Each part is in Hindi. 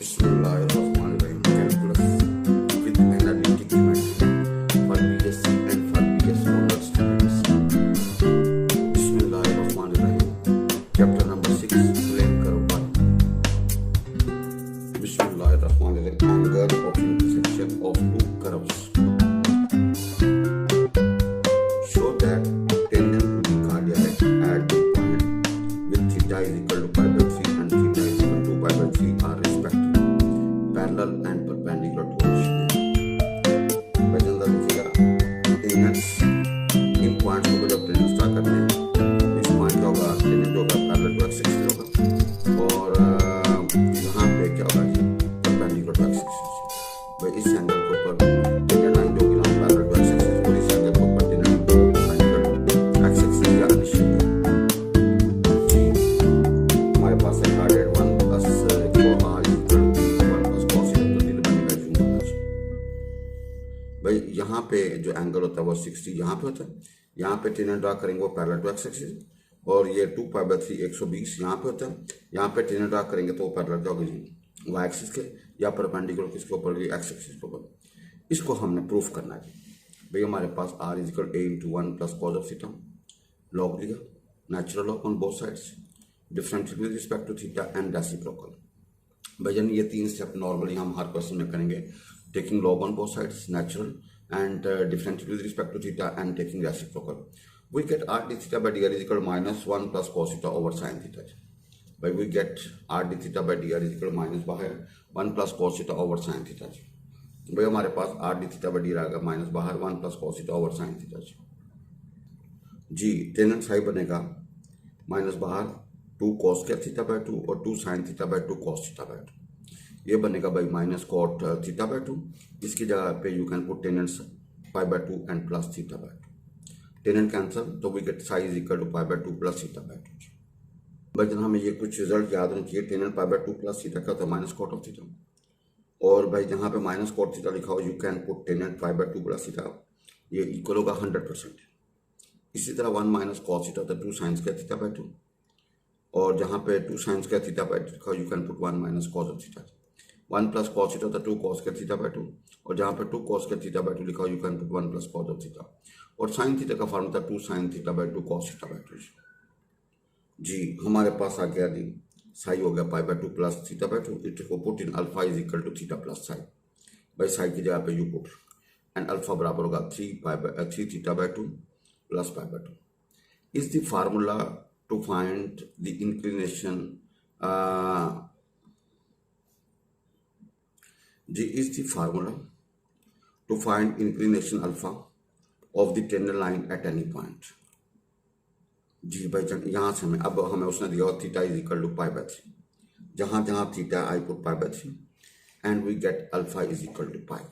Bismillahirrahmanirrahim. Calculus with analytic geometry for BSc and for BS honors students. Bismillahirrahmanirrahim. Chapter number 6. Plane curve 1. Bismillahirrahmanirrahim. Angle of intersection of two curves. Show that tangent to the cardiac at the point with theta is equal to pi by 3 and theta is equal to pi by 3 are respectively parallel and perpendicular to each other. वजन अंदर लिखिएगा टेंजेंट्स इन पॉइंट्स को जब टेंजेंट स्टार्ट करते हैं इस पॉइंट का होगा टेंजेंट होगा पैरेलल टू एक्स एक्सिस होगा और यहाँ पे क्या होगा जी परपेंडिकुलर टू एक्स एक्सिस। भाई इस एंगल के ऊपर टेंजेंट लाइन जो कि ना पैरेलल टू एक्स एक्सिस और इस एंगल के ऊपर tangent perpendicular to x axis या निश्चित जी हमारे पास है कार्डियड 1 प्लस भाई यहाँ पे जो एंगल होता है वो 60 यहाँ पे होता है। यहाँ पे टेंजेंट ड्रा करेंगे वो पैरेलल टू एक्स एक्सिस और ये 2 पाई बाय 3 120 यहाँ पे होता है। यहाँ पे टेंजेंट ड्रा करेंगे तो वो पैरेलल क्या होगा जी वाई एक्सिस के या परपेंडिकुलर किसके ऊपर भी एक्स एक्सिस के ऊपर। इसको हमने प्रूफ करना है भाई हमारे पास r is equal a into 1 plus cos of theta log लिखा natural log on both sides differential with respect to theta and reciprocal. भाई यानी ये 3 स्टेप नॉर्मली हम हर क्वेश्चन में करेंगे taking log on both sides natural and differential with respect to theta and taking reciprocal. We get r d theta by dr is equal to minus 1 plus cos theta over sin theta. By we get r d theta by dr is equal to minus बाहर 1 plus cos theta over sin theta. भाई हमारे पास r d theta by dr आएगा माइनस बाहर 1 plus cos theta over sin theta जी। टेंजेंट साइड बनेगा माइनस बाहर 2 cos थीटा बाय 2 और 2 sin theta by 2 cos theta by 2। ये बनेगा भाई माइनस कॉट थीटा बाय 2। इसकी जगह पे you can put tangent pi by 2 and plus theta by 2। Tangent cancel तो we get psi is equal to pi by 2 plus theta by 2। भाई जब हमें ये कुछ रिजल्ट याद होना चाहिए tangent pi by 2 plus theta का होता है माइनस कॉट ऑफ थीटा और भाई जहाँ पे माइनस कॉट थीटा लिखा हो you can put tangent pi by 2 plus theta ये इक्वल होगा 100%। इसी तरह 1 माइनस कॉस थीटा होता है 2 साइंस का थीटा बाय 2 और जहाँ पे 2 साइंस का थीटा बाय 2 लिखा हो you can put 1 minus cos of theta. 1 plus cos theta होता है 2 कॉस का थीटा बाय 2 और जहाँ पे 2 कॉस का थीटा बाय 2 लिखा हो you can put 1 plus cos of theta और साइन थीटा का फॉर्मूला था 2 sine theta by 2 cos theta by 2 जी। हमारे पास आ गया जी साई हो गया pi by 2 plus theta by 2। It को put in alpha is equal to theta plus psi. बाई साई की जगह पे यू पुट एंड अल्फा बराबर होगा 3 theta by 2 plus pi by 2 is the formula to find the inclination G is the formula to find inclination alpha of the tangent line at any point. जी भाई यहाँ से हमें अब हमें उसने दिया हुआ theta is equal to pi by 3 जहाँ जहाँ theta I put pi by 3 and we get alpha is equal to pi.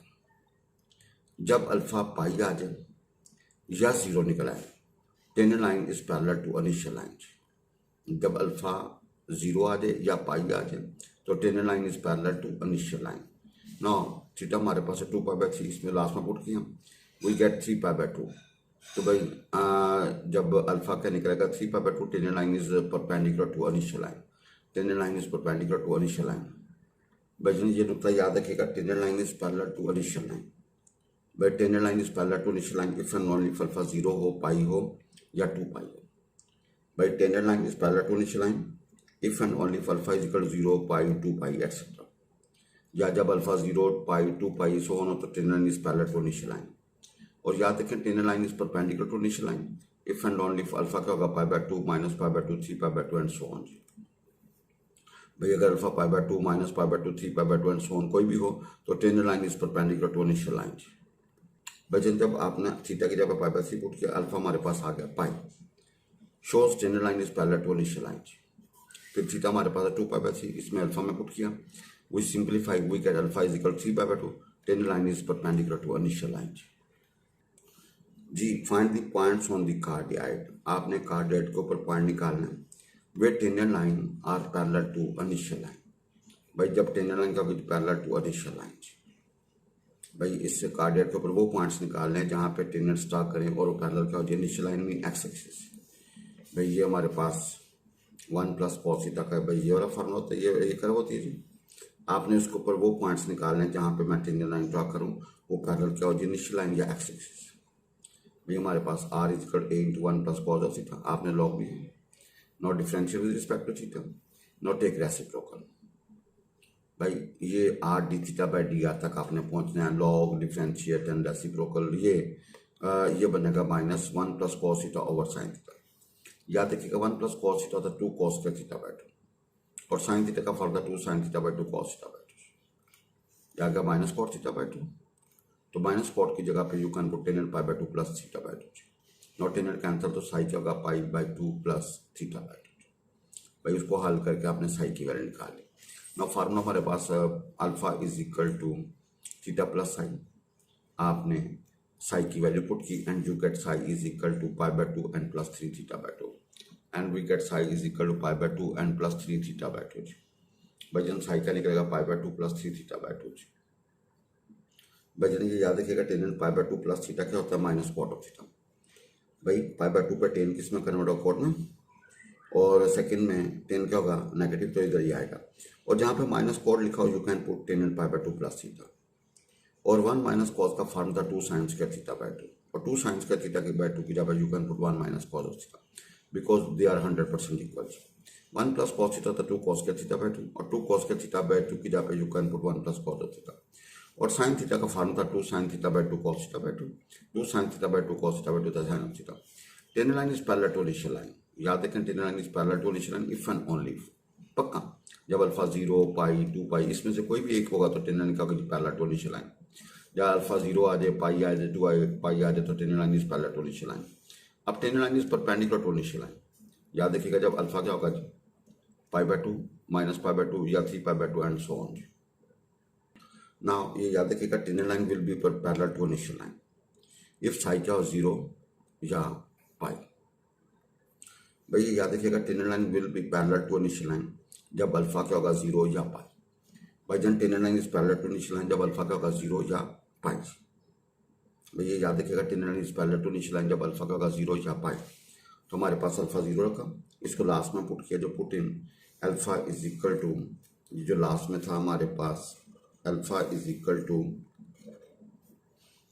जब अल्फा पाई आ जाए या 0 निकल आए tangent line is parallel to initial line. जब अल्फा 0 आ जाए या पाई आ जाए तो tangent line is parallel to initial line. No theta हमारे पास है 2 पाई बाय 3 इसमें लास्ट में पुट किया वी गेट 3 पाई बाय 2। तो भाई जब अल्फा क्या निकलेगा 3 pi by 2 tangent line is perpendicular to initial line. Tangent line is perpendicular to initial line. भाई ये नुकता याद रखिएगा tangent line is parallel to initial line. भाई tangent line is parallel to initial line if and only if alpha 0 हो पाई हो या 2 पाई हो। भाई tangent line is parallel to initial line if and only if alpha is equal to 0 pi 2 pi etcetera या जब अल्फा 0 पाई 2 पाई सो हो तो tangent line is parallel to initial line. और याद रखें tangent line is perpendicular to initial line if and only if alpha क्या होगा pi by 2 minus pi by 2 3 pi by 2 and so on. भाई अगर alpha pi by 2 minus pi by 2 3 pi by 2 and so on कोई भी हो तो tangent line is perpendicular to initial line. भाई जब आपने थीटा की जगह पाई बाय 3 पुट किया अल्फा हमारे पास आ गया pi shows tangent line is parallel to initial line. फिर थीटा हमारे पास है 2 पाई बाय 3 इसमें अल्फा में पुट किया we simplify we get alpha is equal to 3 by 2 tangent line is perpendicular to initial line। Ji find the points on the cardioid। आपने cardioid के ऊपर पॉइंट निकालना है where tangent line are parallel to initial line। भाई जब tangent line का with parallel to initial line भाई इससे cardioid के ऊपर वो पॉइंट्स निकालने हैं जहाँ पे tangent स्टार्ट करें और वो पैरेलल क्या होती है initial line में x एक्सिस। भाई ये हमारे पास 1 प्लस cos थीटा का भाई ये वाला फॉर्मूला होता है ये कर्व होती है जी। आपने उसके ऊपर वो पॉइंट्स निकालने हैं जहाँ पे मैं टेंजेंट लाइन ड्रा करूँ, वो पैरेलल क्या हो, इनिशियल लाइन या एक्स एक्सिस। भाई हमारे पास r equal a into 1 plus cos of theta, आपने लॉग भी है, not differential with respect to theta, not take reciprocal. भाई ये r D theta by D R तक आपने पहुंचना है, लॉग डिफरेंशिएट एंड रेसिप्रोकल, ये बनेगा -1 plus cos theta over sine theta. याद रखिएगा 1 प्लस कॉस थीटा होता है 2 कॉस का थीटा बाई 2, और साइन थीटा का further 2 sine theta by 2 cos theta by 2, या माइनस कॉट थीटा बाई 2। तो माइनस कॉट की जगह पे you can put ten pi by 2 plus theta by 2, not ten cancel, तो साई की होगा पाई बाई 2 प्लस थीटा बाई 2। भाई उसको हल करके आपने साई की वैल्यू निकाली। ना फार्मूला हमारे पास alpha is equal to theta plus psi, आपने साई की वैल्यू पुट की and you get psi is equal to pi by 2 and plus 3 theta by 2, and we get psi is equal to pi by 2 and plus 3 theta by 2। भाईजन साई का निकलेगा pi by 2 plus 3 theta by 2। भाईजन ये याद रखिएगा tan pi by 2 plus theta क्या होता है, माइनस कॉट ऑफ थीटा। भाई पाई बाई 2 पे टेन किस में कन्वर्ट होगा, कॉट में, और सेकंड में टेन क्या होगा, नेगेटिव, तो इधर ही आएगा। और जहाँ पे माइनस कॉट लिखा हो you can put ten and pi by 2 plus theta, और 1 माइनस कॉस का फॉर्म था 2 साइंस का थीटा बाई 2, और 2 साइंस का थीटा की बाई 2 की जगह you can put 1 minus cos of theta, because they are 100% equal. 1 plus cos theta था 2 कॉस का थीटा बाई 2, और 2 कॉस का थीटा बाई 2 की जगह you can put 1 plus cos of theta, और साइन थीटा का फॉर्म था 2 sine theta by 2 cos theta by 2, 2 sine theta by 2 cos theta by 2 था sine of theta. Tan line is parallel to initial line, याद रखें tan line is parallel to initial line if and only if, पक्का। जब अल्फा 0 पाई 2 पाई इसमें से कोई भी एक होगा तो टेन लाइन का पैरेलल टू इनिशियल लाइन, या अल्फा 0 आ जाए, पाई आ जाए, 2 आ पाई आ जाए, तो tan line is parallel to initial line. अब tan line is perpendicular to initial line, याद रखिएगा जब अल्फा क्या होगा जी, pi by 2 minus pi by 2 या 3 pi by 2 and so on. Now ये याद रखिएगा tan line will be parallel to initial line if psi क्या हो 0 या पाई। भाई ये याद रखिएगा tan line will be parallel to initial line जब अल्फा क्या होगा 0 या पाई। भाई जन tan line is parallel to initial line जब अल्फा क्या होगा 0 या पाई। भाई ये याद रखिएगा tan line is parallel to initial line जब अल्फा क्या होगा 0 या पाई। तो हमारे पास अल्फा 0 रखा, इसको लास्ट में पुट किया, जो put in alpha is equal to, जो लास्ट में था हमारे पास alpha is equal to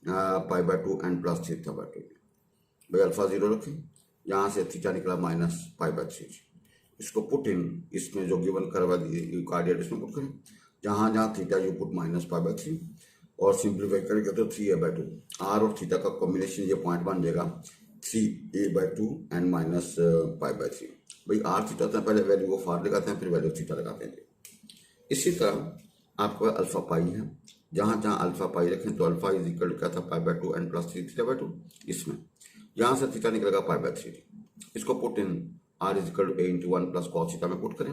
pi by 2 and plus theta by 2। भाई अल्फा 0 रखें, यहाँ से थीटा निकला माइनस पाई बाई 3, इसको पुट इन, इसमें जो गिवन करवा दिए कार्डियट इसमें पुट करें, जहाँ जहाँ theta you put minus pi by 3, और सिंप्लीफाई करेंगे तो 3a/2, आर और थीटा का कॉम्बिनेशन ये पॉइंट बन जाएगा 3a/2 and minus pi by 3। भाई आर थीटा होता है, पहले वैल्यू को फार लगाते हैं फिर वैल्यू थीटा लगाते हैं। इसी तरह आपका अल्फा पाई है, जहाँ जहाँ अल्फा पाई रखें तो अल्फा इज इक्वल क्या था, पाई by 2 and plus 3 theta by 2, इसमें यहाँ से थीटा निकलेगा पाई बाई 3, इसको put in R is equal to a into 1 plus cos theta में पुट करें,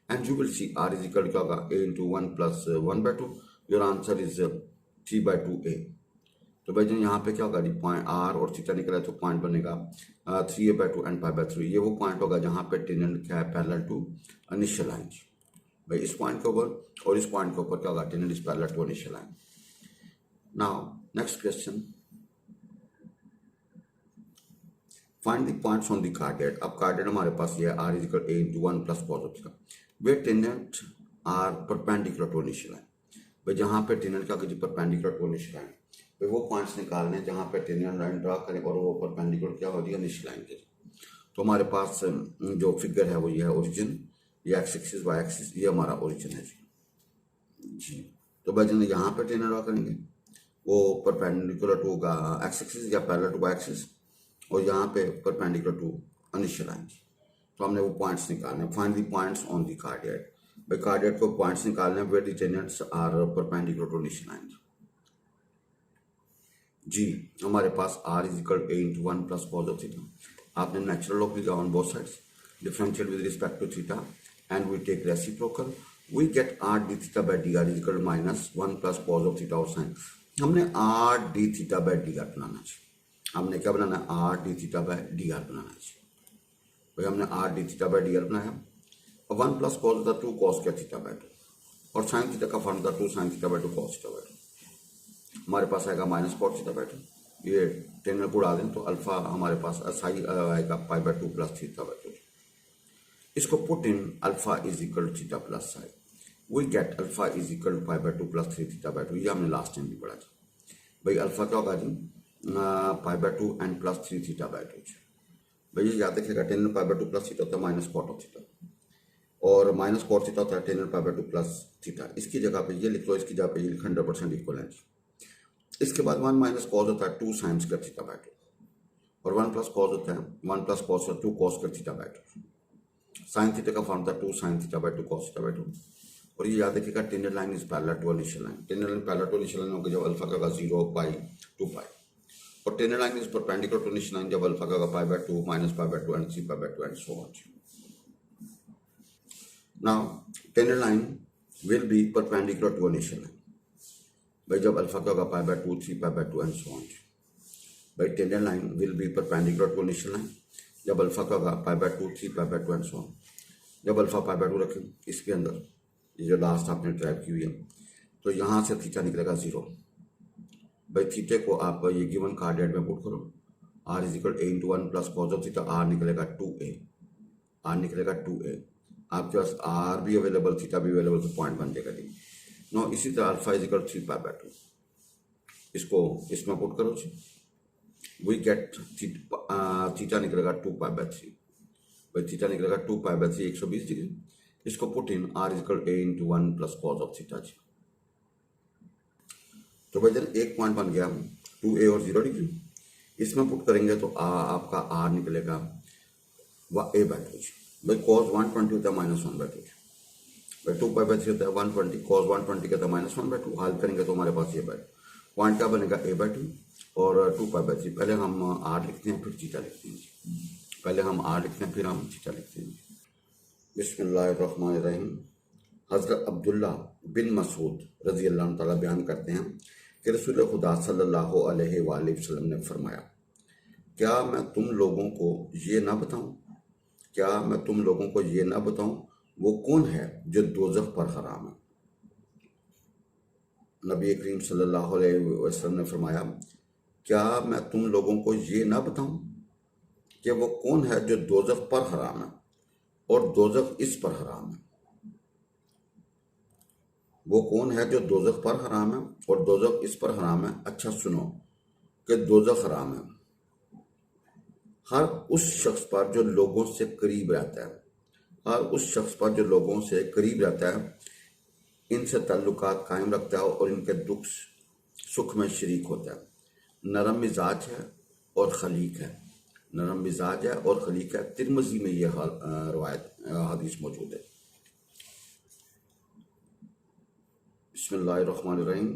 and you will see R is equal क्या होगा a into 1 plus 1/2, your answer is 3/2a। तो भाई जो यहाँ पे क्या होगा, पॉइंट आर और थीटा निकला तो पॉइंट बनेगा 3a/2 एंड पाई बाई 3। ये वो पॉइंट होगा जहाँ पे टेंजेंट क्या है, पैरेलल टू इनिशियल लाइन। भाई इस पॉइंट के ऊपर और इस पॉइंट के ऊपर क्या होगा, tangent is parallel to initial line. Now next question, find the points on the cardioid. अब कार्डियड हमारे पास ये r is equal a into 1 plus cos of theta, where tangent are perpendicular to initial line. भाई जहाँ पे टेंजेंट क्या होगी, परपेंडिकुलर टू इनिशियल लाइन, भाई वो पॉइंट्स निकालने हैं जहाँ पे टेंजेंट लाइन ड्रा करें और वो परपेंडिकुलर क्या होगी, इनिशियल लाइन के। तो हमारे पास जो फिगर है वो ये है ओरिजिन, ये एक्स एक्सिस वाई एक्सिस, ये हमारा ओरिजिन है जी। तो भाई जन यहाँ पे टेंजेंट ड्रा करेंगे वो परपेंडिकुलर टू होगा एक्स एक्सिस या पैरेलल टू वाई एक्सिस, और यहाँ पे परपेंडिकुलर टू इनिशियल लाइन। तो हमने वो पॉइंट्स निकालने, find the points on the cardioid. भाई कार्डियड को पॉइंट्स निकालने where the tangents are perpendicular to initial line जी। हमारे पास r is equal a into 1 plus cos of theta, आपने नेचुरल लॉग लिखा on both sides, differentiate with respect to theta and we take reciprocal, we get r d theta by dr is equal minus 1 plus cos of theta और साइन। हमने r d theta by dr बनाना चाहिए, हमने क्या बनाना है, r d theta by dr बनाना चाहिए। भाई हमने r d theta by dr बनाया, और 1 प्लस कॉस था 2 कॉस का थीटा बाय 2, और साइन थीटा का फॉर्म था 2 sine theta by 2 cos theta by 2। हमारे पास आएगा माइनस कॉट थीटा बाय 2, ये टेन को उड़ा दें तो अल्फा हमारे पास साई आएगा pi by 2 plus theta by 2। इसको put in alpha is equal to theta plus psi, we get alpha is equal to pi by 2 plus 3 theta by 2। ये हमने लास्ट टाइम भी पढ़ा था भाई। अल्फा क्या होगा जी, pi by 2 and plus 3 theta by 2। भाई ये याद रखिएगा, tan pi by 2 plus theta होता है माइनस कॉट ऑफ थीटा, और माइनस कॉट थीटा होता है tan pi by 2 plus theta. इसकी जगह पे ये लिख लो, इसकी जगह पे ये लिख 100% इक्वल है। इसके बाद 1 माइनस कॉस होता है 2 साइन स्क्वायर थीटा बाय 2, और 1 प्लस कॉस होता है 1 plus cos 2 cos square theta by 2। Sine theta का फॉर्म था 2 sine theta by 2 cos theta by 2। और ये याद रखिएगा, tangent line is parallel to initial line. Tangent line parallel to initial line होगी जब अल्फा का 0 पाई 2 पाई, और tangent line is perpendicular to initial line जब अल्फा का pi by 2 minus pi by 2 and 3 pi by 2 and so on. Now tangent line will be perpendicular to initial line भाई जब अल्फा का pi by 2 3 pi by 2 and so on. भाई tangent line will be perpendicular to initial line जब अल्फा का pi by 2 3 pi by 2 and so on. जब अल्फा पाई बाय 2 रखें इसके अंदर, ये जो लास्ट आपने ट्रैप की हुई है, तो यहाँ से थीटा निकलेगा 0। भाई थीटे को आप ये गिवन कार्डियड में पुट करो, R is equal A into 1 plus cos of theta, R निकलेगा 2a, आर निकलेगा 2a। आपके पास आर भी अवेलेबल थीटा भी अवेलेबल, तो पॉइंट बन जाएगा जी। नो इसी तरह alpha is equal 3 pi by 2, इसको इसमें पुट करो जी, वी गेट थीटा निकलेगा 2 पाई बाय 3। भाई थीटा निकलेगा 2 पाई बाय 3 120 डिग्री। इसको put in r equal A into 1 plus cos of theta जी। तो भाई जब एक पॉइंट बन गया 2a और 0 डिग्री, इसमें पुट करेंगे तो आपका आर निकलेगा a बाय 2 जी। भाई कॉस 120 होता है माइनस 1 बाय 2। भाई 2 पाई बाय 3 होता है 120, कॉस 120 का था माइनस 1 बाय 2। हाल करेंगे तो हमारे पास ये बाय पॉइंट क्या बनेगा a बाय 2 और 2 पाई बाय 3। पहले हम आर लिखते हैं फिर थीटा लिखते हैं, पहले हम आर लिखते हैं फिर हम थीटा लिखते हैं। बिस्मिल्लाहिर्रहमानिर्रहीम। हज़रत अब्दुल्ला बिन मसूद रज़ी अल्लाह तआला बयान करते हैं कि रसूल खुदा सल्लल्लाहु अलैहि वसल्लम ने फरमाया, क्या मैं तुम लोगों को ये ना बताऊं, क्या मैं तुम लोगों को ये ना बताऊं वो कौन है जो दोज़ख पर हराम है। नबी करीम सल्लल्लाहु अलैहि वसल्लम ने फरमाया, क्या मैं तुम लोगों को ये ना बताऊं कि वो कौन है जो दोज़ख पर हराम है और दोज़ख इस पर हराम है। वो कौन है जो दोज़ख पर हराम है और दोज़ख इस पर हराम है। अच्छा सुनो कि दोज़ख हराम है हर उस शख्स पर जो लोगों से करीब रहता है, हर उस शख्स पर जो लोगों से करीब रहता है, इनसे ताल्लुकात कायम रखता है और इनके दुख सुख में शरीक होता है। नरम मिजाज है और खलीक है, नरम मिजाज है और खलीक है। तिरमिज़ी में यह रवायत हदीस मौजूद है। बिस्मिल्लाहिर्रहमानिर्रहीम।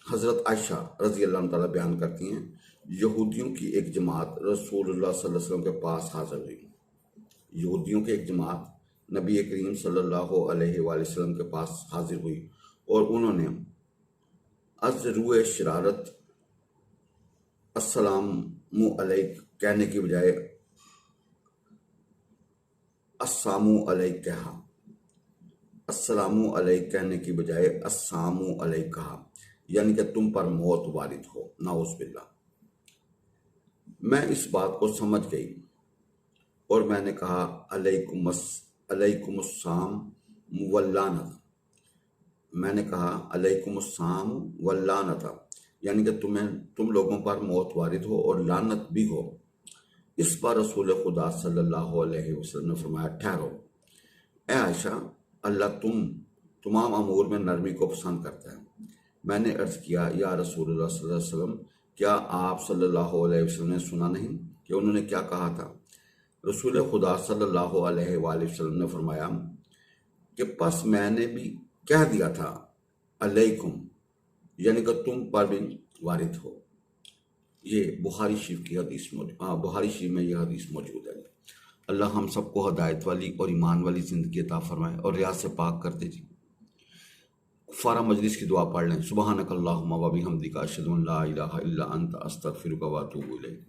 हज़रत आयशा रज़ी अल्लाह तआला बयान करती हैं, यहूदियों की एक जमात रसूलुल्लाह सल्लल्लाहु अलैहि वसल्लम के पास हाजिर हुई। यहूदियों की एक जमात नबी करीम सल्लल्लाहु अलैहि वसल्लम के पास हाजिर हुई और उन्होंने अज़रुए शरारत अस्सलामु अलैक कहने की बजाय अस्सामु अलैक कहा, अस्सलामु अलैक कहने की बजाय अस्सामु अलैक कहा, यानी कि तुम पर मौत वारिद हो, नाउज़ बिल्लाह। मैं इस बात को समझ गई और मैंने कहा अलैकुमुस्साम वल्लानत, मैंने कहा अलैकुमुस्साम वल्लानत, यानी कि तुम लोगों पर मौत वारिद हो और लानत भी हो। इस पर रसूल खुदा सल्लल्लाहु अलैहि वसल्लम ने फरमाया, ठहरो ए आयशा, अल्लाह तमाम अमूर में नरमी को पसंद करता है। मैंने अर्ज़ किया, या रसूलुल्लाह सल्लल्लाहु अलैहि वसल्लम, क्या आप सल्लल्लाहु अलैहि वसल्लम ने सुना नहीं कि उन्होंने क्या कहा था। रसूल खुदा सल्लल्लाहु अलैहि वसल्लम ने फरमाया कि बस मैंने भी कह दिया था अलैकुम, यानी कि तुम पर भी वारिद हो। ये बुखारी शरीफ की हदीस बुखारी शरीफ में यह हदीस मौजूद है। अल्लाह हम सबको हदायत वाली और ईमान वाली ज़िंदगी अता फरमाए और रियाज से पाक कर दे जी। कुफ़ारा मजलिस की दुआ पढ़ लें। सुबहानक अल्लाहुम्मा व बिहम्दिका अशहदु अन ला इलाहा इल्ला अंता अस्तगफिरुका व अतूबु इलैक।